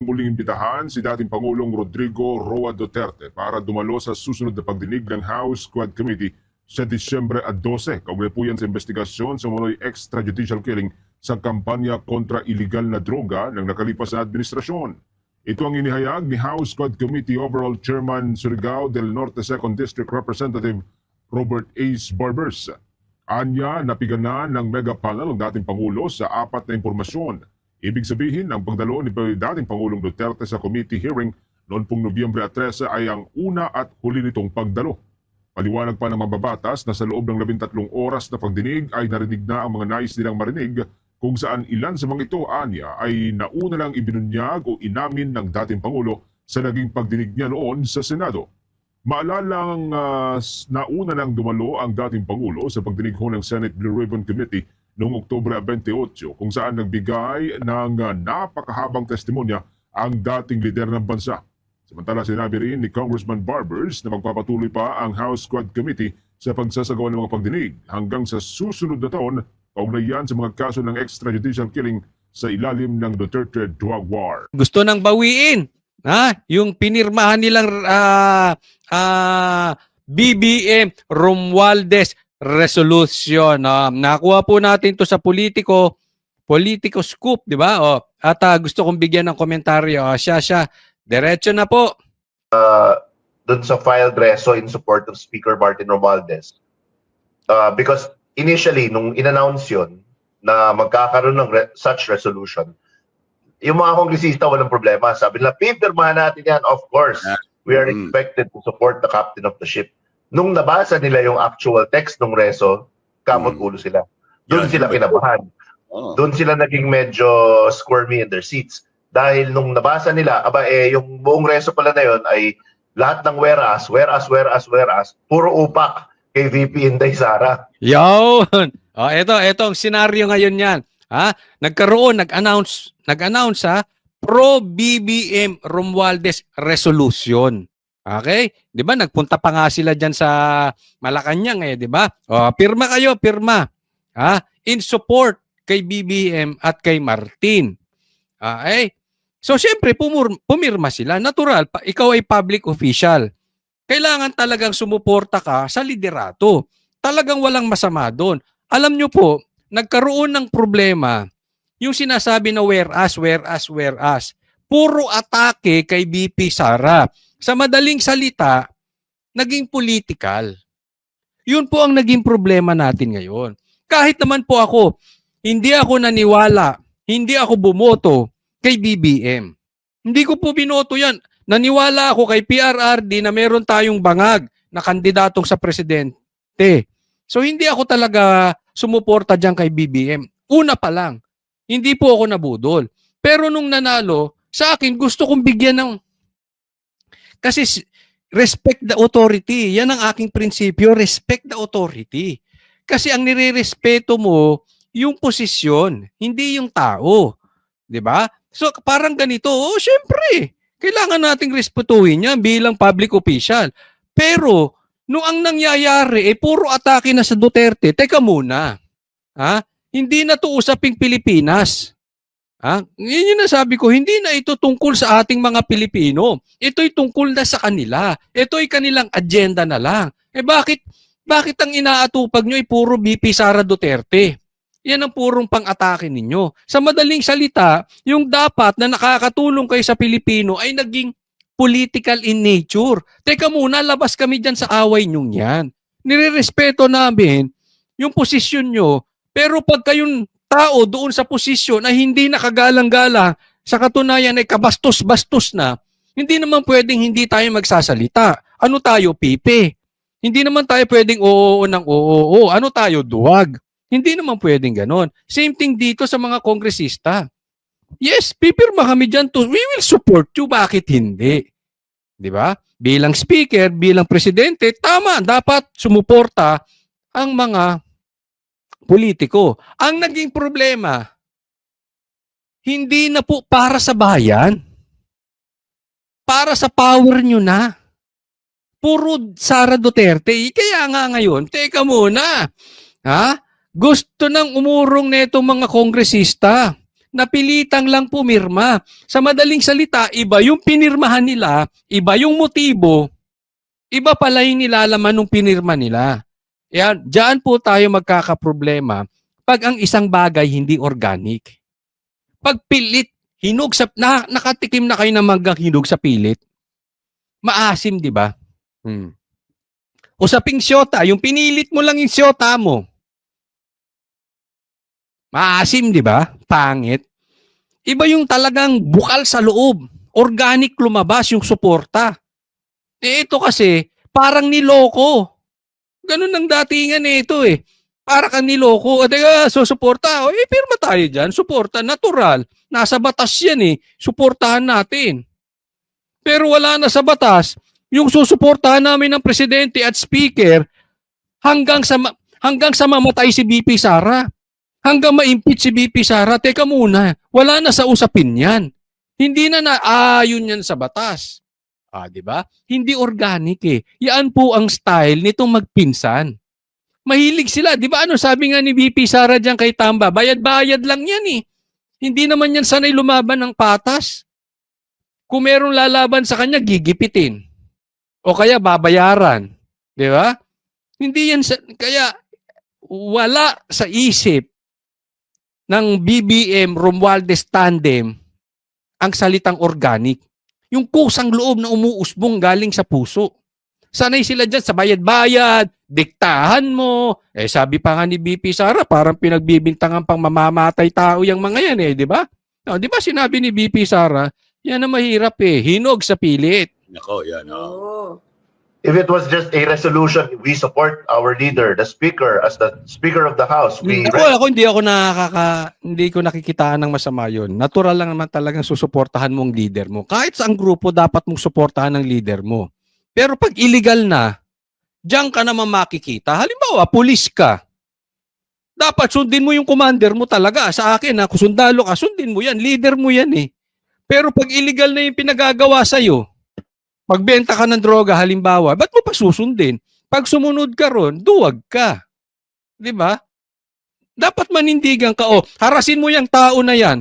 Muling imbitahan si dating Pangulong Rodrigo Roa Duterte para dumalo sa susunod na pagdinig ng House Quad Committee sa Disyembre 12. Kaugnay po yan sa investigasyon sa umunoy extrajudicial killing sa kampanya kontra iligal na droga ng nakalipas na administrasyon. Ito ang inihayag ni House Quad Committee Overall Chairman Surigao del Norte 2nd District Representative Robert Ace Barbers. Anya, napiganan ng mega panel ng dating Pangulo sa apat na impormasyon. Ibig sabihin, ang pagdalo ni dating Pangulong Duterte sa committee hearing noon pong Nobyembre 13 ay ang una at huli nitong pagdalo. Paliwanag pa ng mababatas na sa loob ng 13 oras na pagdinig ay narinig na ang mga nais nilang marinig kung saan ilan sa mga ito, anya, ay nauna lang ibinunyag o inamin ng dating Pangulo sa naging pagdinig niya noon sa Senado. Maalalang nauna lang dumalo ang dating Pangulo sa pagdinig ho ng Senate Blue Ribbon Committee noong Oktubre 28 kung saan nagbigay ng napakahabang testimonya ang dating lider ng bansa. Samantala sinabi rin ni Congressman Barbers na magpapatuloy pa ang House Quad Committee sa pagsasagawa ng mga pagdinig hanggang sa susunod na taon kaugnay yan sa mga kaso ng extrajudicial killing sa ilalim ng Duterte drug war. Gusto nang bawiin yung pinirmahan nilang BBM Romualdez resolution. Nakuha po natin to sa Politico Scoop, di ba? At gusto kong bigyan ng komentaryo. Siya. Diretso na po. Doon sa filed reso in support of Speaker Martin Romualdez. Because initially, nung in-announce yun, na magkakaroon ng such resolution, yung mga kongresista walang problema. Sabi nila, pipirmahan natin yan. Of course, we are expected to support the captain of the ship. Nung nabasa nila yung actual text ng reso, kamot-ulo sila. Doon sila kinabahan. Doon sila naging medyo squirmy in their seats. Dahil nung nabasa nila, yung buong reso pala na yun ay lahat ng whereas, puro upak kay VP Inday Sara. Yun! Ito ang senaryo ngayon yan. Nag-announce pro-BBM Romualdez resolution. Okay? 'Di ba? Nagpunta pa nga sila diyan sa Malacanang 'di ba? Pirma kayo, pirma. In support kay BBM at kay Martin. Okay? So syempre pumirma sila. Natural, ikaw ay public official. Kailangan talagang sumuporta ka sa liderato. Talagang walang masama doon. Alam nyo po, nagkaroon ng problema yung sinasabi na whereas. Puro atake kay BP Sara. Sa madaling salita, naging political. Yun po ang naging problema natin ngayon. Kahit naman po ako, hindi ako naniwala, hindi ako bumoto kay BBM. Hindi ko po binoto yan. Naniwala ako kay PRRD na meron tayong bangag na kandidatong sa presidente. So hindi ako talaga sumuporta dyan kay BBM. Una pa lang, hindi po ako nabudol. Pero nung nanalo, sa akin gusto kong bigyan ng... Kasi respect the authority. Yan ang aking prinsipyo, respect the authority. Kasi ang nirerespeto mo, yung posisyon, hindi yung tao. 'Di ba? So parang ganito, syempre, kailangan nating respetuhin yan bilang public official. Pero, nung ang nangyayari, puro atake na sa Duterte, teka muna. Hindi na to usaping Pilipinas. Yun yung nasabi ko, hindi na ito tungkol sa ating mga Pilipino. Ito'y tungkol na sa kanila. Ito'y kanilang agenda na lang. Bakit ang inaatupag nyo ay puro BP Sara Duterte? Yan ang purong pang-atake ninyo. Sa madaling salita, yung dapat na nakakatulong kayo sa Pilipino ay naging political in nature. Teka muna, labas kami dyan sa away nyong yan. Nirerespeto namin yung posisyon nyo, pero pag kayong tao doon sa posisyon na hindi nakagalang-galang, sa katunayan ay kabastos-bastos na, hindi naman pwedeng hindi tayo magsasalita. Ano tayo, pipi? Hindi naman tayo pwedeng oo ng oo. Ano tayo, duwag? Hindi naman pwedeng ganon. Same thing dito sa mga kongresista. Yes, pipirma kami dyan to. We will support you. Bakit hindi? Di ba? Bilang speaker, bilang presidente, tama, dapat sumuporta ang mga politiko. Ang naging problema, hindi na po para sa bayan. Para sa power nyo na. Puro Sara Duterte. Kaya nga ngayon, teka muna. Gusto nang umurong netong mga kongresista napilitang lang pumirma. Sa madaling salita, iba yung pinirmahan nila, iba yung motibo, iba pala yung nilalaman ng pinirma nila. Yan, diyan po tayo magkakaproblema pag ang isang bagay hindi organic. Pag pilit, nakatikim na kayo ng manggang hinog sa pilit. Maasim, di ba? Usaping siyota, yung pinilit mo lang yung siyota mo. Maasim, di ba? Pangit. Iba yung talagang bukal sa loob. Organic lumabas yung suporta. Ito kasi, parang niloko. Ganun ang datingan ito Para kang niloko. O teka, susuporta. Pirma tayo dyan. Suporta, natural. Nasa batas yan Suportahan natin. Pero wala na sa batas. Yung susuportahan namin ng presidente at speaker hanggang sa mamatay si BP Sara. Hanggang ma-impeach si BP Sara. Teka muna. Wala na sa usapin yan. Hindi na naayon yan sa batas. Di ba? Hindi organic Yan po ang style nitong magpinsan. Mahilig sila. Di ba sabi nga ni BP Sara diyan kay Tamba, bayad-bayad lang yan Hindi naman yan sanay lumaban ng patas. Kung merong lalaban sa kanya, gigipitin. O kaya babayaran. Di ba? Hindi yan kaya wala sa isip ng BBM Romualdez tandem ang salitang organic. Yung kusang loob na umuusbong galing sa puso. Sanay sila dyan sa bayad-bayad, diktahan mo. Sabi pa nga ni BP Sara, parang pinagbibintangan pang mamamatay tao yung mga yan di ba? Di ba sinabi ni BP Sara, yan na mahirap hinog sa pilit. Nako, yan. If it was just a resolution, we support our leader, the speaker, as the speaker of the house. Ako hindi ko nakikitaan ng masama yun. Natural lang naman talagang susuportahan mo ang leader mo. Kahit sa ang grupo, dapat mong suportahan ang leader mo. Pero pag illegal na, diyan ka naman makikita. Halimbawa, pulis ka. Dapat sundin mo yung commander mo talaga. Sa akin, kung sundalo ka, sundin mo yan. Leader mo yan Pero pag illegal na yung pinagagawa sa'yo, magbenta ka ng droga, halimbawa, ba't mo pa susundin? Pag sumunod ka ron, duwag ka. Di ba? Dapat manindigan ka. Harasin mo yung tao na yan.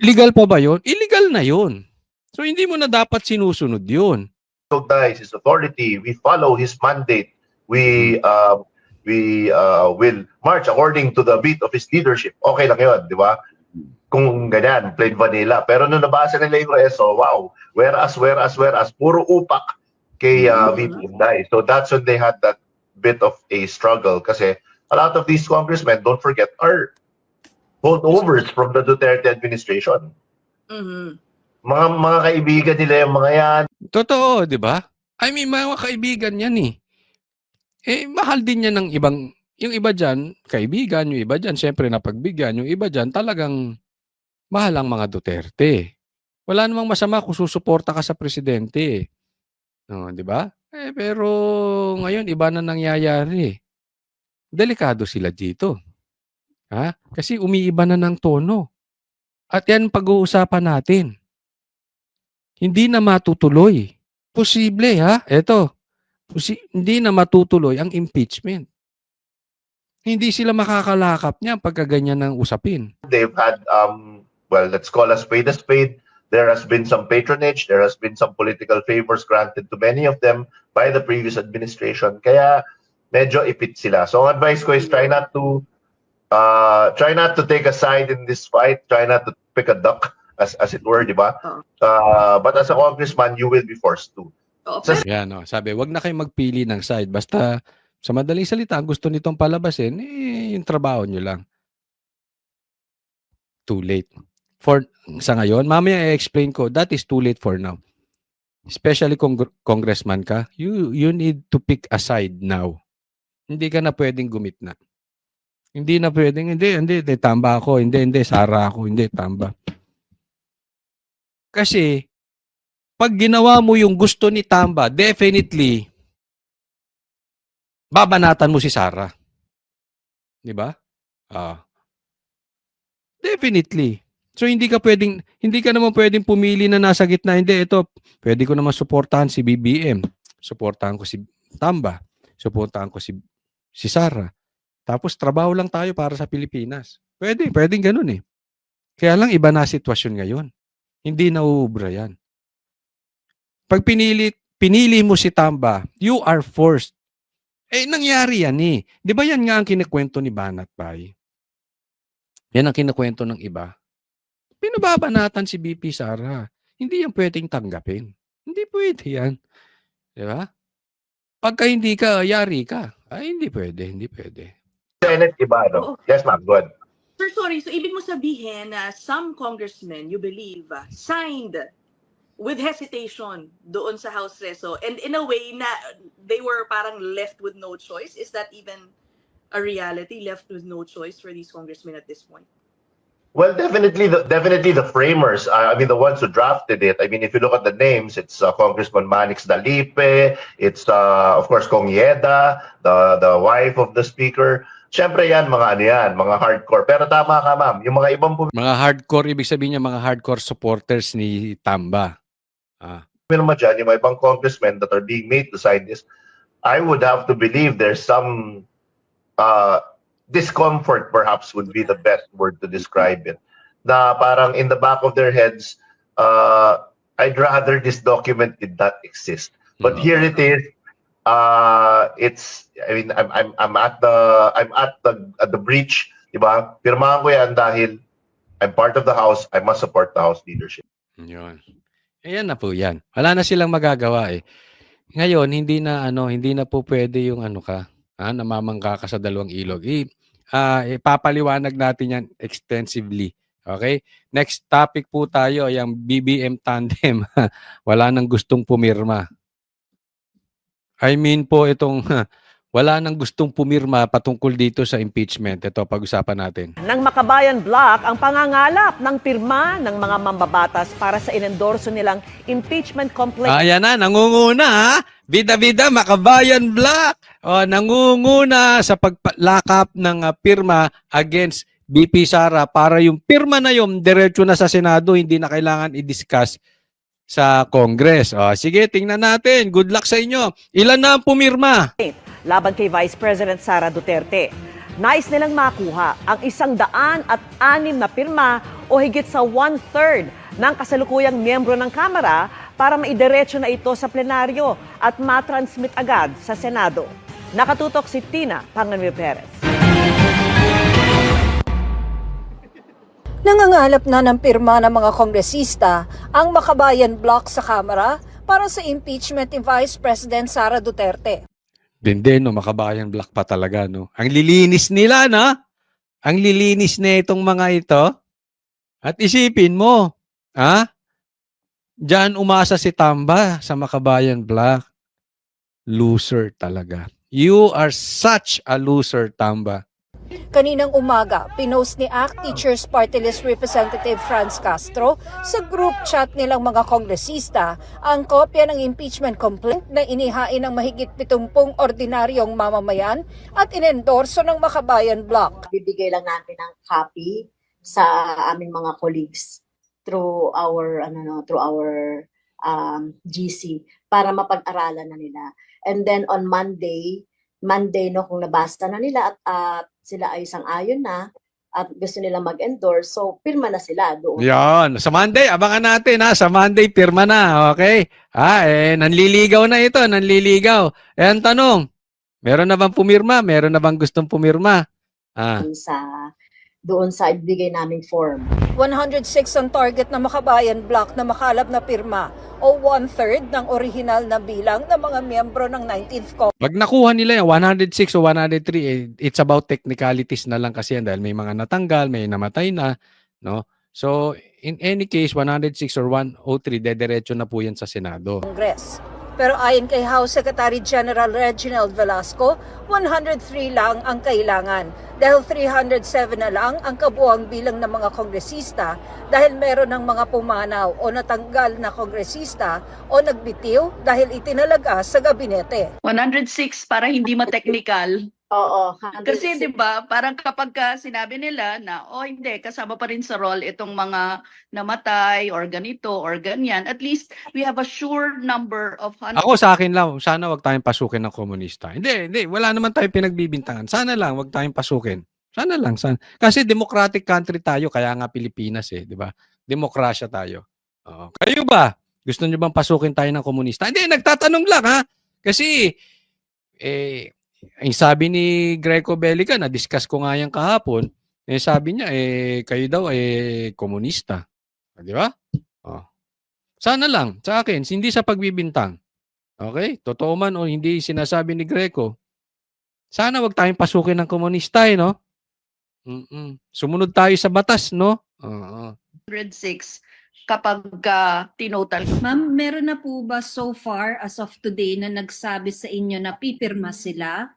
Legal pa ba yun? Illegal na yun. So, hindi mo na dapat sinusunod yun. Recognize his authority. We follow his mandate. We will march according to the beat of his leadership. Okay lang yun, di ba? Kung ganyan, plain vanilla. Pero nung nabasa nila yung reso, wow, whereas, puro upak kay VP Inday. So that's when they had that bit of a struggle kasi a lot of these congressmen, don't forget, are holdovers from the Duterte administration. Mga kaibigan nila yung mga yan. Totoo, di ba? I mean, mga kaibigan yan mahal din yan ng ibang, yung iba dyan, kaibigan, yung iba dyan, syempre napagbigyan, yung iba dyan, talagang mahal ang mga Duterte. Wala namang masama kung susuporta ka sa presidente. Di ba? Pero ngayon, iba na nangyayari. Delikado sila dito. Kasi umiiba na ng tono. At yan pag-uusapan natin. Hindi na matutuloy. Posible, Eto. Hindi na matutuloy ang impeachment. Hindi sila makakalakap niya pagka ganyan ng usapin. They've had, let's call a spade a spade. There has been some patronage. There has been some political favors granted to many of them by the previous administration. Kaya medyo ipit sila. So ang advice ko is try not to take a side in this fight. Try not to pick a duck, as it were, di ba? But as a congressman, you will be forced to. Yan, sabi, wag na kayo magpili ng side. Basta, sa madaling salita, gusto nitong palabasin, yung trabaho nyo lang. Too late. Sa ngayon, mamaya i-explain ko, that is too late for now. Especially kung congressman ka, you need to pick a side now. Hindi ka na pwedeng gumitna. Hindi na pwedeng, hindi, tamba ako, hindi, Sara ako, hindi, tamba. Kasi, pag ginawa mo yung gusto ni Tamba, definitely, babanatan mo si Sara. Di ba? Definitely. So hindi ka naman pwedeng pumili na nasa gitna. Hindi, ito, pwede ko naman suportahan si BBM. Suportahan ko si Tamba. Suportahan ko si Sara. Tapos trabaho lang tayo para sa Pilipinas. Pwedeng ganun Kaya lang iba na sitwasyon ngayon. Hindi na uubra yan. Pag pinili mo si Tamba, you are forced. Eh, nangyari yan eh. Di ba yan nga ang kinikwento ni Banat Bay? Yan ang kinikwento ng iba. Pinababanatan si BP Sara. Hindi yan pwedeng tanggapin. Hindi pwede yan. Di ba? Pagka hindi ka, yari ka. Ay, hindi pwede, hindi pwede. Senate, iba, no? Yes, ma'am, go ahead. Sir, sorry. So, ibig mo sabihin na some congressmen, you believe, signed with hesitation doon sa House Reso, and in a way na they were parang left with no choice. Is that even a reality, left with no choice for these congressmen at this point? Well, definitely the framers. I mean, the ones who drafted it. I mean, if you look at the names, it's Congressman Manix Dalipe. It's of course Kong Yeda, the wife of the speaker. Siyempre yan, mga ano yan, mga hardcore. Pero tama ka, ma'am. Yung mga ibang Mga hardcore, ibig sabihin niya mga hardcore supporters ni Tamba. naman dyan, yung mga ibang congressmen that are being made to sign this, I would have to believe there's some discomfort, perhaps would be the best word to describe it. Na parang in the back of their heads, I'd rather this document did not exist. But here it is. It's, I mean, I'm at the breach, diba? Pirmahan ko yan dahil I'm part of the House. I must support the House leadership. Yun. Ayan na po yan. Wala na silang magagawa eh. Ngayon, hindi na po pwede yung namamangka ka sa dalawang ilog. Ipapaliwanag natin yan extensively. Okay? Next topic po tayo, yung BBM tandem. Wala nang gustong pumirma. I mean po itong wala nang gustong pumirma patungkol dito sa impeachment. Ito, pag-usapan natin. Ng Makabayan Bloc ang pangangalap ng pirma ng mga mambabatas para sa inendorso nilang impeachment complaint. Ayan na, nangunguna ha. Bida-bida, Makabayan Bloc. O, nangunguna sa paglakap ng pirma against BP Sara para yung pirma na yun, diretso na sa Senado, hindi na kailangan i-discuss sa Congress. O, sige, tingnan natin. Good luck sa inyo. Ilan na ang pumirma? Laban kay Vice President Sara Duterte. Nais nilang makuha ang 106 na pirma o higit sa 1/3 ng kasalukuyang miyembro ng Kamara para maidiretso na ito sa plenaryo at matransmit agad sa Senado. Nakatutok si Tina Panganwe Perez. Nangangalap na ng pirma ng mga kongresista ang Makabayan Bloc sa Kamara para sa impeachment ni Vice President Sara Duterte. Din, no, Makabayan Bloc pa talaga, no? Ang lilinis nila, no? Ang lilinis na itong mga ito. At isipin mo, diyan umasa si Tamba sa Makabayan Bloc. Loser talaga. You are such a loser, Tamba. Kaninang umaga, pinost ni ACT Teachers Party List Representative Franz Castro sa group chat nilang mga kongresista ang kopya ng impeachment complaint na inihain ng mahigit 70 ordinaryong mamamayan at inendorso ng Makabayan Bloc. Bibigay lang natin ng copy sa aming mga colleagues through our GC para mapag-aralan na nila. And then on Monday no, kung nabasa na nila at sila ay sang-ayon na at gusto nila mag-endorse, so pirma na sila doon. Yan. Sa Monday, abangan natin ha. Sa Monday, pirma na. Okay? Nanliligaw na ito. Nanliligaw. Ang tanong, meron na bang pumirma? Meron na bang gustong pumirma? Doon sa ibigay naming form. 106 ang target ng Makabayan Bloc na makalap na pirma o 1/3 ng orihinal na bilang ng mga miyembro ng 19th Congress. Pag nakuha nila yung 106 o 103, it's about technicalities na lang kasi yan dahil may mga natanggal, may namatay na, no? So, in any case, 106 or 103, dediretso na po yan sa Senado. Pero ayon kay House Secretary General Reginald Velasco, 103 lang ang kailangan dahil 307 na lang ang kabuuang bilang ng mga kongresista dahil meron ng mga pumanaw o natanggal na kongresista o nagbitiw dahil itinalaga sa gabinete. 106 para hindi ma-technical. Oo. Kasi 'di ba, parang kapag sinabi nila na hindi kasama pa rin sa role itong mga namatay or ganito or ganyan, at least we have a sure number of Ako sa akin lang, sana wag tayong pasukin ng komunista. Hindi, wala naman tayong pinagbibintangan. Sana lang wag tayong pasukin. Sana lang. Sana. Kasi democratic country tayo, kaya nga Pilipinas eh, di ba? Demokrasya tayo. Oo. Kayo ba? Gusto nyo bang pasukin tayo ng komunista? Hindi, nagtatanong lang ha. Kasi, ang sabi ni Greco Bellica, na-discuss ko nga yan kahapon, sabi niya, kayo daw, komunista. Di ba? Oh. Sana lang, sa akin, hindi sa pagbibintang. Okay? Totoo man o hindi sinasabi ni Greco, sana wag tayong pasukin ng komunista, no? Sumunod tayo sa batas, no? Oo. 106 kapag tinotal. Ma'am, meron na po ba so far as of today na nagsabi sa inyo na pipirma sila?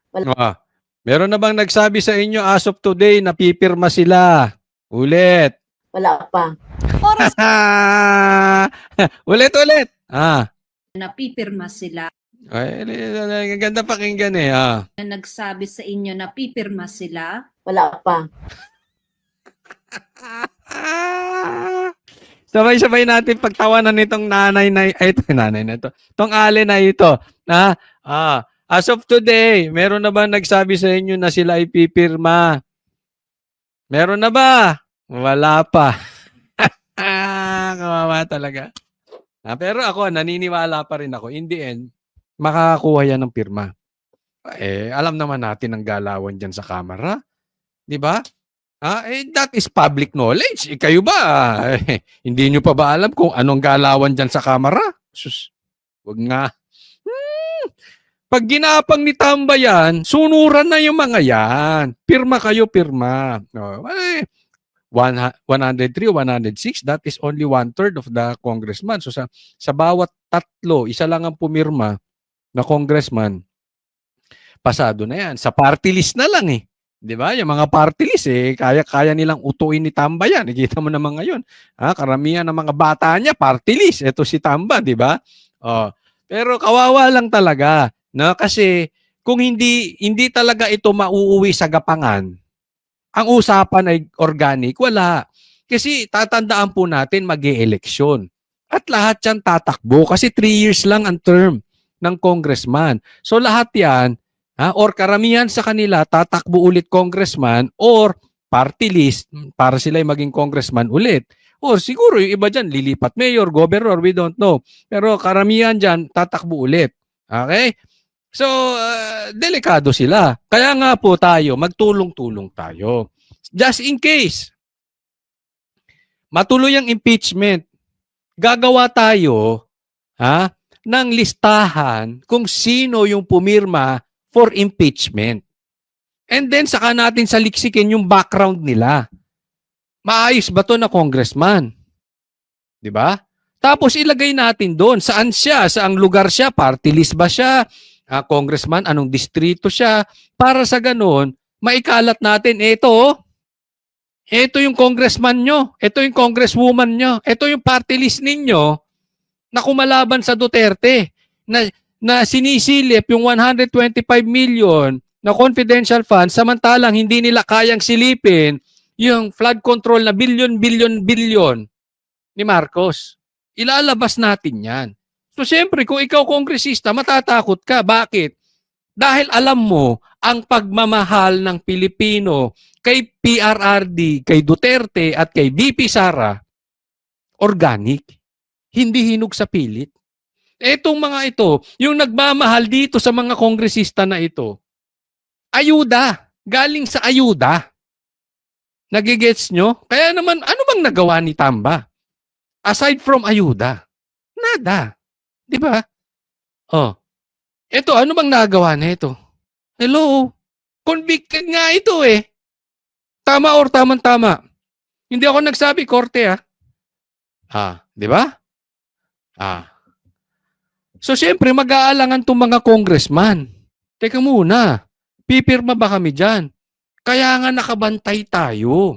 Meron na bang nagsabi sa inyo as of today na pipirma sila? Ulit. Wala pa. Oras Ulit. na pipirma sila? Ay, ganda pakinggan eh. Na nagsabi sa inyo na pipirma sila? Wala pa. Sabay-sabay natin pagtawanan nitong nanay na ito. Tong ale na ito. As of today, meron na ba nagsabi sa inyo na sila ay pipirma? Meron na ba? Wala pa. Kawawa talaga. Pero ako, naniniwala pa rin ako. In the end, makakakuha yan ng pirma. Alam naman natin ang galawan dyan sa kamera. Di ba? That is public knowledge. Kayo ba? Hindi nyo pa ba alam kung anong galawan dyan sa kamera? Sus, wag nga. Pag ginapang ni Tamba yan, sunuran na yung mga yan. Pirma kayo, pirma. 103, 106, that is only 1/3 of the congressman. So sa bawat tatlo, isa lang ang pumirma na congressman, pasado na yan. Sa party list na lang eh. 'Di ba? Yung mga party list kaya nilang utuin ni Tamba yan. Nakita mo naman ngayon. Karamihan ng mga bata niya party list. Ito si Tamba, 'di ba? Pero kawawa lang talaga, no? Kasi kung hindi talaga ito mauuwi sa gapangan, ang usapan ay organic, wala. Kasi tatandaan po natin mag-e-eleksyon. At lahat yan tatakbo kasi 3 years lang ang term ng congressman. So lahat yan, or karamihan sa kanila tatakbo ulit congressman or party list para sila ay maging congressman ulit. Or siguro yung iba dyan, lilipat mayor, governor, we don't know. Pero karamihan dyan tatakbo ulit. Okay? So, delikado sila. Kaya nga po tayo, magtulong-tulong tayo. Just in case, matuloy ang impeachment, gagawa tayo ng listahan kung sino yung pumirma for impeachment. And then, saka natin saliksikin yung background nila. Maayos ba to na congressman? Di ba? Tapos ilagay natin doon, saan siya, saang lugar siya, party list ba siya, congressman, anong distrito siya, para sa ganun, maikalat natin, ito yung congressman nyo, ito yung congresswoman nyo, ito yung party list ninyo na kumalaban sa Duterte, na sinisilip yung 125 million na confidential funds, samantalang hindi nila kayang silipin yung flood control na billion ni Marcos. Ilalabas natin yan. So, siyempre, kung ikaw kongresista, matatakot ka. Bakit? Dahil alam mo, ang pagmamahal ng Pilipino kay PRRD, kay Duterte, at kay VP Sara, organic. Hindi hinog sa pilit. Etong mga ito, yung nagmamahal dito sa mga kongresista na ito, ayuda. Galing sa ayuda. Nagigets nyo? Kaya naman, ano bang nagawa ni Tamba? Aside from ayuda, nada. Di ba? Ito, ano bang nagawa na ito? Hello? Convicted nga ito eh. Tama or tamang-tama. Hindi ako nagsabi, korte di ba? So, siyempre, mag-aalangan itong mga congressman. Teka muna, pipirma ba kami dyan? Kaya nga nakabantay tayo.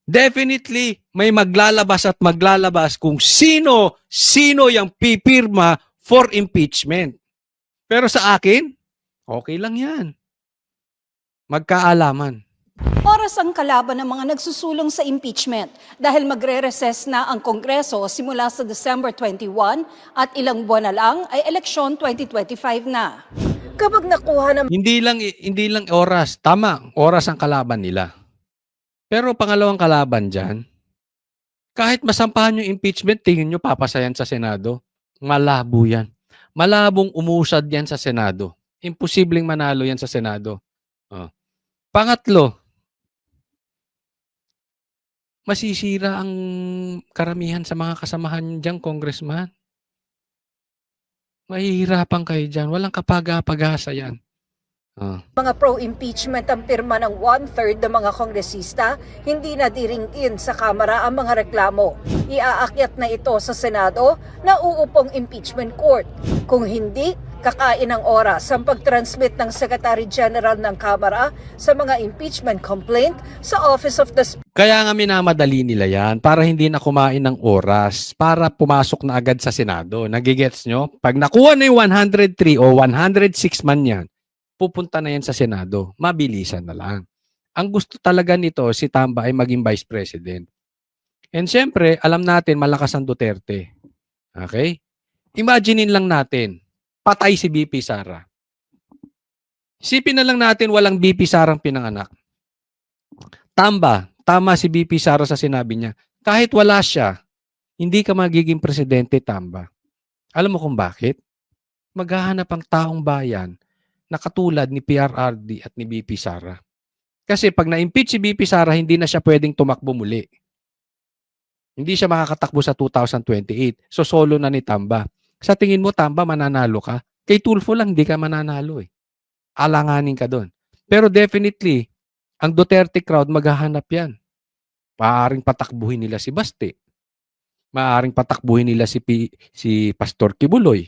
Definitely, may maglalabas kung sino yung pipirma for impeachment. Pero sa akin, okay lang yan. Magkaalaman. Oras ang kalaban ng mga nagsusulong sa impeachment dahil magre-recess na ang Kongreso simula sa December 21 at ilang buwan na lang ay eleksyon 2025 na. Kapag nakuha na Hindi lang oras, tama, oras ang kalaban nila. Pero pangalawang kalaban diyan, kahit masampahan yung impeachment, tingin nyo papasayan sa Senado? Malabo yan. Malabong umusad yan sa Senado. Imposibleng manalo yan sa Senado. Oh. Pangatlo, masisira ang karamihan sa mga kasamahan nyo dyan, congressman. Mahihirapan kayo dyan. Walang kapag-pag-asa yan. Oh. mga pro-impeachment ang pirma ng 1/3 ng mga kongresista, hindi na diringin sa Kamara ang mga reklamo. Iaakyat na ito sa Senado na uupong impeachment court. Kung hindi, kakain ng oras ang pag-transmit ng Secretary General ng Kamara sa mga impeachment complaint sa Office of the Speaker. Kaya nga minamadali nila yan para hindi na kumain ng oras, para pumasok na agad sa Senado. Nagigets nyo? Pag nakuha na yung 103 o 106 man yan, pupunta na yan sa Senado. Mabilisan na lang. Ang gusto talaga nito, si Tamba ay maging Vice President. And syempre, alam natin, malakas ang Duterte. Okay? Imaginein lang natin, patay si BP Sara. Isipin na lang natin, walang BP Sarang pinanganak. Tama si BP Sara sa sinabi niya. Kahit wala siya, hindi ka magiging presidente, Tamba. Alam mo kung bakit? Maghahanap ang taong bayan na katulad ni PRRD at ni BP Sara. Kasi pag na-impeach si BP Sara, hindi na siya pwedeng tumakbo muli. Hindi siya makakatakbo sa 2028. So solo na ni Tamba. Sa tingin mo, Tamba, mananalo ka? Kay Tulfo lang, hindi ka mananalo eh. Alanganin ka doon. Pero definitely, ang Duterte crowd maghahanap yan. Maaaring patakbuhin nila si Baste. Maaaring patakbuhin nila si Pastor Kibuloy.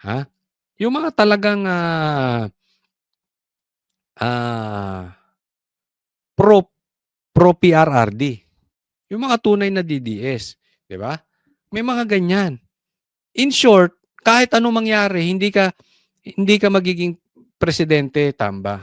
Ha? Yung mga talagang pro PRRD. Yung mga tunay na DDS, 'di ba? May mga ganyan. In short, kahit anong mangyari, hindi ka magiging presidente, Tamba.